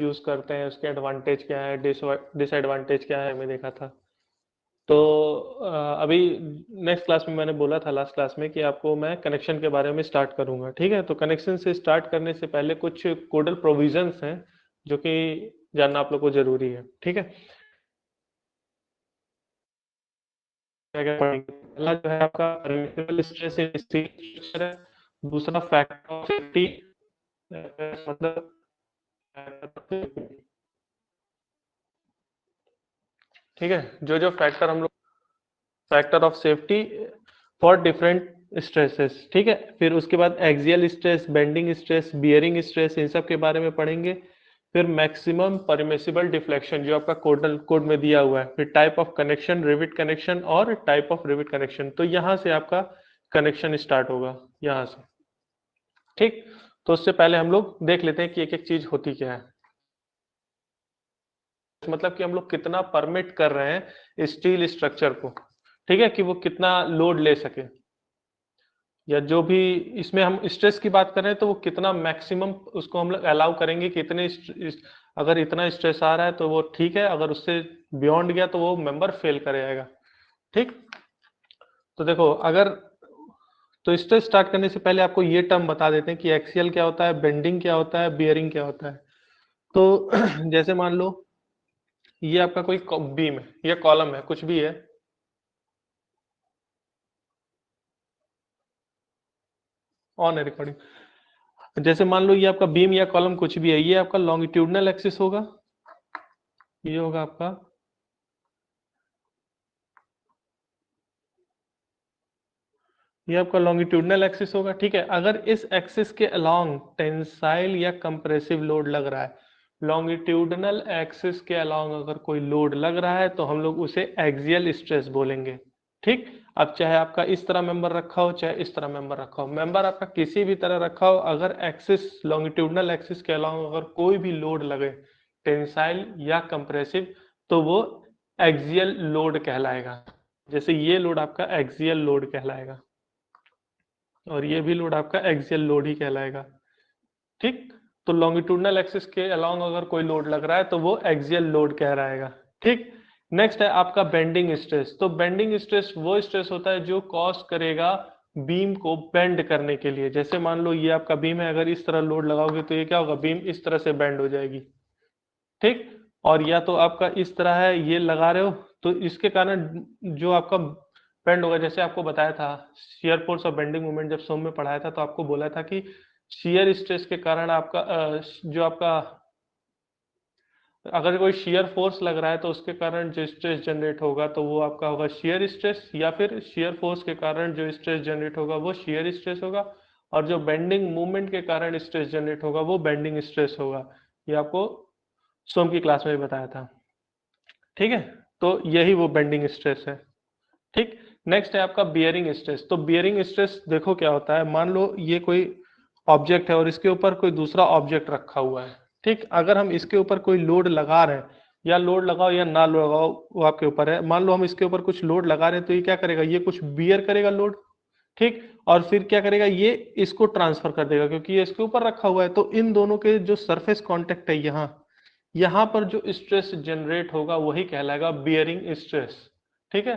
Use करते हैं, उसके एडवांटेज क्या है, डिसएडवांटेज क्या है, हमें देखा था। तो अभी नेक्स्ट क्लास में मैंने बोला था लास्ट क्लास में कि आपको मैं कनेक्शन के बारे में स्टार्ट करूंगा, ठीक है। तो कनेक्शन से स्टार्ट करने से पहले कुछ कोडल प्रोविजंस हैं जो कि जानना आप लोग को जरूरी है, ठीक है। क्या क्या पढ़ेंगे, पहला जो है आपका permissible stress in steel structure है। दूसरा फैक्टर ऑफ सेफ्टी, मतलब ठीक है, जो जो फैक्टर हम लोग, factor of safety for different stresses, ठीक है। फिर उसके बाद axial stress, bending stress, bearing stress, इन सब के बारे में पढ़ेंगे। फिर मैक्सिमम परमिसिबल डिफ्लेक्शन जो आपका कोड में दिया हुआ है। फिर type of connection, rivet connection और टाइप ऑफ रिविट कनेक्शन। तो यहां से आपका कनेक्शन स्टार्ट होगा, यहां से, ठीक। तो उससे पहले हम लोग देख लेते हैं कि एक एक चीज होती क्या है। मतलब कि हम लोग कितना परमिट कर रहे हैं स्टील स्ट्रक्चर को, ठीक है, कि वो कितना लोड ले सके, या जो भी इसमें हम स्ट्रेस की बात कर रहे हैं तो वो कितना मैक्सिमम उसको हम लोग अलाउ करेंगे कि अगर इतना स्ट्रेस आ रहा है तो वो ठीक है, अगर उससे बियॉन्ड गया तो वो मेंबर फेल कर जाएगा, ठीक। तो देखो, अगर तो स्ट्रेस स्टार्ट करने से पहले आपको ये टर्म बता देते हैं कि एक्सियल क्या होता है, बेंडिंग क्या होता है, बियरिंग क्या होता है। तो जैसे मान लो ये आपका कोई बीम है या कॉलम है, कुछ भी है, ऑन है रिकॉर्डिंग। जैसे मान लो ये आपका बीम या कॉलम कुछ भी है, ये आपका लॉन्गिट्यूडनल एक्सिस होगा, ये होगा आपका, ये आपका लॉन्गिट्यूडनल एक्सिस होगा, ठीक है। अगर इस एक्सिस के अलोंग टेंसाइल या कंप्रेसिव लोड लग रहा है, लॉन्गिट्यूडनल एक्सिस के अलोंग अगर कोई लोड लग रहा है तो हम लोग उसे एक्सियल स्ट्रेस बोलेंगे, ठीक। अब चाहे आपका इस तरह मेंबर रखा हो, चाहे इस तरह मेंबर रखा हो, मेंबर आपका किसी भी तरह रखा हो, अगर एक्सिस लॉन्गिट्यूडनल एक्सिस के अलोंग अगर कोई भी लोड लगे, टेंसाइल या कंप्रेसिव, तो वो एक्सियल लोड कहलाएगा। जैसे ये लोड आपका एक्सियल लोड कहलाएगा और ये भी लोड आपका एक्सियल लोड ही कहलाएगा, ठीक। तो लॉन्गिट्यूडनल एक्सिस के अलोंग अगर कोई लोड लग रहा है तो वो एक्सियल लोड कहलाएगा, ठीक। नेक्स्ट है आपका बेंडिंग स्ट्रेस। तो बेंडिंग स्ट्रेस वो स्ट्रेस होता है जो कॉज करेगा बीम को बेंड करने के लिए। जैसे मान लो ये आपका बीम है, अगर इस तरह लोड लगाओगे तो ये क्या होगा, बीम इस तरह से बेंड हो जाएगी, ठीक। और या तो आपका इस तरह है, ये लगा रहे हो तो इसके कारण जो आपका बेंड होगा, जैसे आपको बताया था शियर फोर्स और बेंडिंग मोमेंट, जब सोम में पढ़ाया था तो आपको बोला था कि शियर स्ट्रेस के कारण आपका जो आपका, अगर कोई शियर फोर्स लग रहा है तो उसके कारण जो स्ट्रेस जनरेट होगा तो वो आपका होगा शियर स्ट्रेस, या फिर शियर फोर्स के कारण जो स्ट्रेस जनरेट होगा वो शियर स्ट्रेस होगा, और जो बेंडिंग मूवमेंट के कारण स्ट्रेस जनरेट होगा वो बेंडिंग स्ट्रेस होगा। ये आपको सोम की क्लास में भी बताया था, ठीक है। तो यही वो बेंडिंग स्ट्रेस है, ठीक। नेक्स्ट है आपका बियरिंग स्ट्रेस। तो बियरिंग स्ट्रेस देखो क्या होता है, मान लो ये कोई ऑब्जेक्ट है और इसके ऊपर कोई दूसरा ऑब्जेक्ट रखा हुआ है, ठीक। अगर हम इसके ऊपर कोई लोड लगा रहे हैं, या लोड लगाओ या ना लगाओ वो आपके ऊपर है, मान लो हम इसके ऊपर कुछ लोड लगा रहे हैं तो ये क्या करेगा, ये कुछ बियर करेगा लोड, ठीक। और फिर क्या करेगा, ये इसको ट्रांसफर कर देगा क्योंकि ये इसके ऊपर रखा हुआ है। तो इन दोनों के जो सरफेस कांटेक्ट है यहाँ, यहाँ पर जो स्ट्रेस जनरेट होगा वही कहलाएगा बियरिंग स्ट्रेस, ठीक है।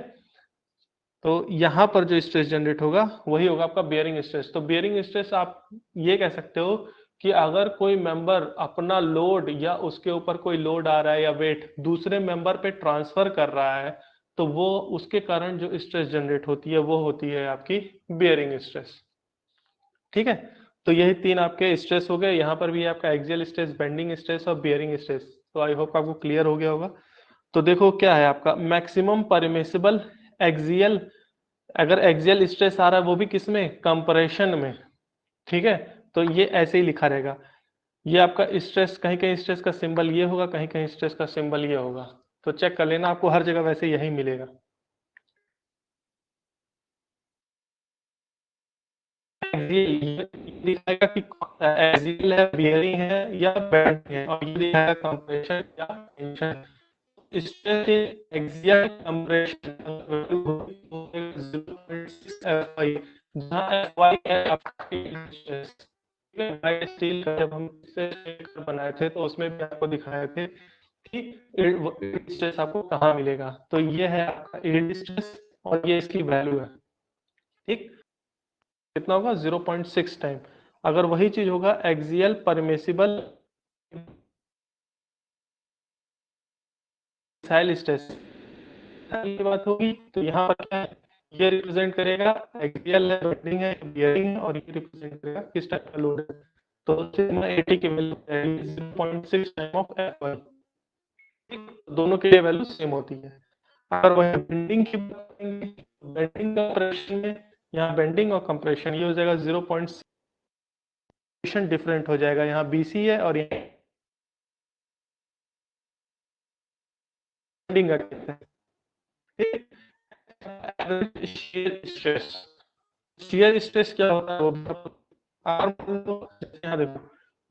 तो यहाँ पर जो स्ट्रेस जनरेट होगा वही होगा आपका बियरिंग स्ट्रेस। तो बियरिंग स्ट्रेस आप ये कह सकते हो कि अगर कोई मेंबर अपना लोड या उसके ऊपर कोई लोड आ रहा है या वेट दूसरे मेंबर पे ट्रांसफर कर रहा है, तो वो उसके कारण जो स्ट्रेस जनरेट होती है वो होती है आपकी बियरिंग स्ट्रेस, ठीक है। तो यही तीन आपके स्ट्रेस हो गए, यहाँ पर भी आपका एक्सियल स्ट्रेस, बेंडिंग स्ट्रेस और बियरिंग स्ट्रेस। तो आई होप आपको क्लियर हो गया होगा। तो देखो क्या है आपका मैक्सिमम परमिसिबल एक्सियल, अगर एक्सियल स्ट्रेस आ रहा है वो भी किसमें, कंप्रेशन में, ठीक है। तो ये ऐसे ही लिखा रहेगा, ये आपका स्ट्रेस, कहीं कहीं स्ट्रेस का सिंबल ये होगा, कहीं कहीं स्ट्रेस का सिंबल ये होगा। तो चेक कर लेना, आपको हर जगह वैसे यही मिलेगा। एक्सियल ये दिखाएगा कि एक्सियल है, बियरिंग है या बेंड है, और ये दिखाएगा कंप्रेशन या tension. Stress in axial compression 0.6 FI, जहाँ FI है आपका स्ट्रेस, स्टील का जब हम बनाए थे तो उसमें भी आपको दिखाए थे कि यील्ड स्ट्रेस आपको कहाँ मिलेगा। तो ये है आपका यील्ड स्ट्रेस और ये इसकी वैल्यू है, ठीक। कितना होगा 0.6 टाइम। अगर वही चीज होगा एक्सियल परमिसिबल स्ट्रेस की बात होगी तो यहाँ पर क्या है, ये रिप्रेजेंट करेगा एक्सियल है, बेंडिंग है, बियरिंग है, और ये रिप्रेजेंट करेगा किस टाइप का लोड है। तो सिग्मा 80 की वैल्यू 0.6 टाइम ऑफ Fy, दोनों के लिए वैल्यू सेम होती है। अगर वह बेंडिंग की बात करेंगे, बेंडिंग कंप्रेशन में यहाँ बेंडिंग और कंप्रेशन ये हो जाएगा 0.6 डिफरेंट हो जाएगा, यहाँ BC है और यहाँ बेंडिंग का केस है, ठीक। शियर स्ट्रेस, शियर स्ट्रेस क्या होता है वो यहाँ देखो,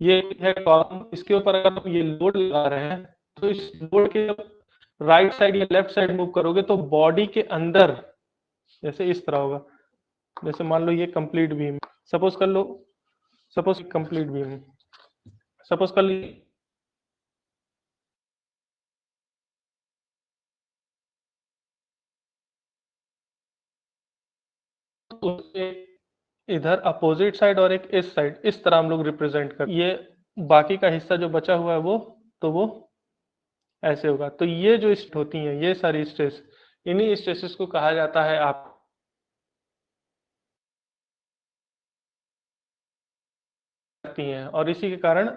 ये है कॉलम, इसके ऊपर अगर आप ये लोड लगा रहे हैं तो इस लोड के राइट साइड या लेफ्ट साइड मूव करोगे तो बॉडी के अंदर जैसे इस तरह होगा। जैसे मान लो ये कंप्लीट बीम, सपोज कर लो, सपोज कंप्लीट बीम, सपोज कर लो इधर अपोजिट साइड और एक इस साइड, इस तरह हम लोग रिप्रेजेंट कर, ये बाकी का हिस्सा जो बचा हुआ है वो, तो वो ऐसे होगा। तो ये जो होती हैं ये सारी स्ट्रेस, इन्हीं स्ट्रेसेस को कहा जाता है आप हैं। और इसी के कारण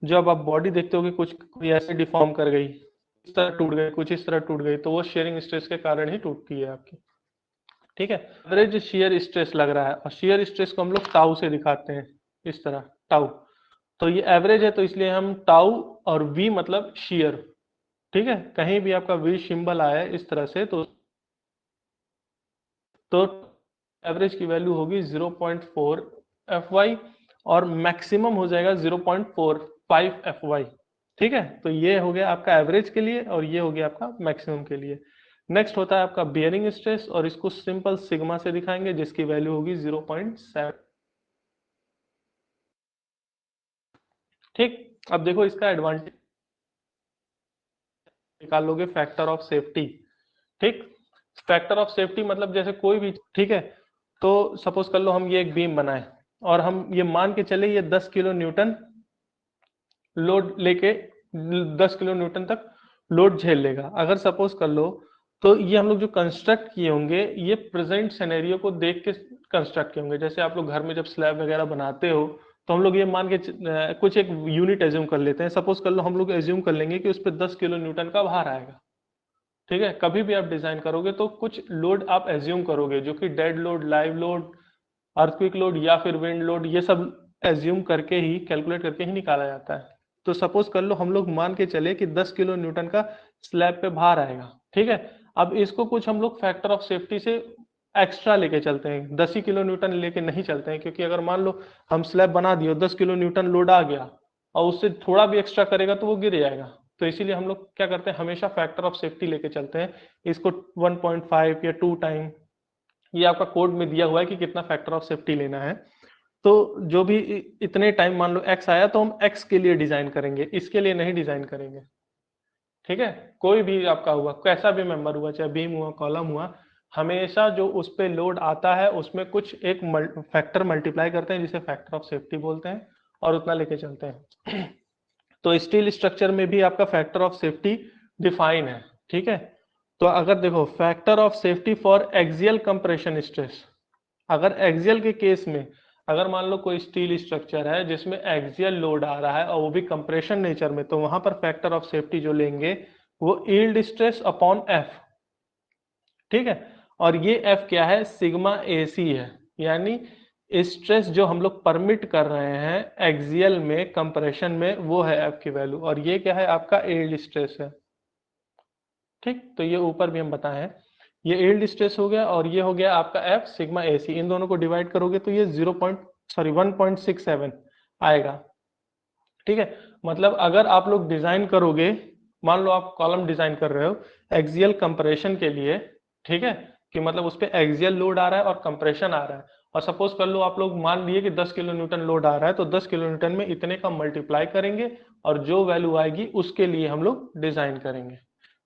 जब आप बॉडी देखते हो कि कुछ कोई ऐसे डिफॉर्म कर गई, इस तरह टूट गई, कुछ इस तरह टूट गई, तो वो शेयरिंग स्ट्रेस के कारण ही टूटती है आपकी, ठीक है। एवरेज शियर स्ट्रेस लग रहा है और शियर स्ट्रेस को हम लोग टाउ से दिखाते हैं, इस तरह टाउ। तो ये एवरेज है तो इसलिए हम टाउ और वी मतलब शियर, ठीक है। कहीं भी आपका वी सिंबल आया इस तरह से तो एवरेज की वैल्यू होगी 0.4 Fy और मैक्सिमम हो जाएगा 0.45 Fy, ठीक है। तो ये हो गया आपका एवरेज के लिए और ये हो गया आपका मैक्सिमम के लिए। नेक्स्ट होता है आपका बियरिंग स्ट्रेस और इसको सिंपल सिग्मा से दिखाएंगे जिसकी वैल्यू होगी 0.7, ठीक। अब देखो इसका एडवांटेज निकाल लोगे फैक्टर ऑफ सेफ्टी, ठीक। फैक्टर ऑफ सेफ्टी मतलब जैसे कोई भी, ठीक है। तो सपोज कर लो हम ये एक बीम बनाए और हम ये मान के चले ये 10 किलो न्यूटन लोड लेके 10 किलो न्यूटन तक लोड झेल लेगा। अगर सपोज कर लो तो ये हम लोग जो कंस्ट्रक्ट किए होंगे ये प्रेजेंट सिनेरियो को देख के कंस्ट्रक्ट किए होंगे। जैसे आप लोग घर में जब स्लैब वगैरह बनाते हो तो हम लोग ये मान के कुछ एक यूनिट एज्यूम कर लेते हैं। सपोज कर लो हम लोग एज्यूम कर लेंगे कि उस पर 10 किलो न्यूटन का भार आएगा, ठीक है। कभी भी आप डिजाइन करोगे तो कुछ लोड आप एज्यूम करोगे जो कि dead load, live load, earthquake load या फिर विंड लोड, ये सब एज्यूम करके ही कैलकुलेट करके ही निकाला जाता है। तो सपोज कर लो हम लोग मान के चले कि 10 किलो न्यूटन का स्लैब पे भार आएगा, ठीक है। अब इसको कुछ हम लोग फैक्टर ऑफ सेफ्टी से एक्स्ट्रा लेके चलते हैं, 10 ही किलो न्यूटन लेके नहीं चलते हैं, क्योंकि अगर मान लो हम स्लैब बना दिए 10 किलो न्यूटन लोड आ गया और उससे थोड़ा भी एक्स्ट्रा करेगा तो वो गिर जाएगा। तो इसीलिए हम लोग क्या करते हैं, हमेशा फैक्टर ऑफ सेफ्टी लेके चलते हैं, इसको 1.5 या 2 टाइम, ये आपका कोड में दिया हुआ है कि कितना फैक्टर ऑफ सेफ्टी लेना है। तो जो भी इतने टाइम मान लो x आया तो हम x के लिए डिजाइन करेंगे, इसके लिए नहीं डिजाइन करेंगे, ठीक है। कोई भी आपका हुआ, कैसा भी मेंबर हुआ, चाहे बीम हुआ, कॉलम हुआ, हमेशा जो उस पे लोड आता है उसमें कुछ एक फैक्टर मल्टीप्लाई करते हैं जिसे फैक्टर ऑफ सेफ्टी बोलते हैं और उतना लेके चलते हैं। तो स्टील स्ट्रक्चर में भी आपका फैक्टर ऑफ सेफ्टी डिफाइन है, ठीक है। तो अगर देखो factor of safety for axial compression stress, अगर एक्सियल के केस में अगर मान लो कोई स्टील स्ट्रक्चर है जिसमें एक्सियल लोड आ रहा है और वो भी कंप्रेशन नेचर में, तो वहां पर फैक्टर ऑफ सेफ्टी जो लेंगे वो यील्ड स्ट्रेस अपॉन एफ, ठीक है। और ये एफ क्या है, सिग्मा एसी है, यानी स्ट्रेस जो हम लोग परमिट कर रहे हैं एक्सियल में कंप्रेशन में वो है एफ की वैल्यू, और ये क्या है आपका यील्ड स्ट्रेस है, ठीक। तो ये ऊपर भी हम बताए हैं, ये यील्ड स्ट्रेस हो गया और ये हो गया आपका एफ सिग्मा एसी। इन दोनों को डिवाइड करोगे तो ये 1.67 आएगा, ठीक है। मतलब अगर आप लोग डिजाइन करोगे, मान लो आप कॉलम डिजाइन कर रहे हो एक्सियल कंप्रेशन के लिए, ठीक है, कि मतलब उस पर एक्सियल लोड आ रहा है और कंप्रेशन आ रहा है और सपोज कर लो आप लोग मान लिए कि 10 किलो न्यूटन लोड आ रहा है, तो 10 किलो न्यूटन में इतने का मल्टीप्लाई करेंगे और जो वैल्यू आएगी उसके लिए हम लोग डिजाइन करेंगे।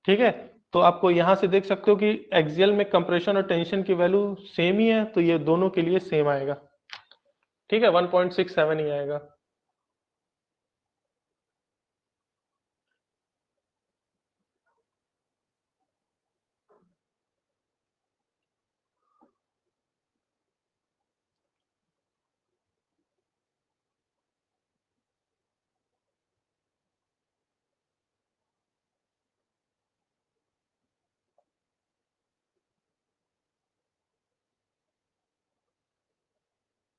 ठीक है, तो आपको यहां से देख सकते हो कि एक्सियल में कंप्रेशन और टेंशन की वैल्यू सेम ही है, तो ये दोनों के लिए सेम आएगा। ठीक है, 1.67 ही आएगा।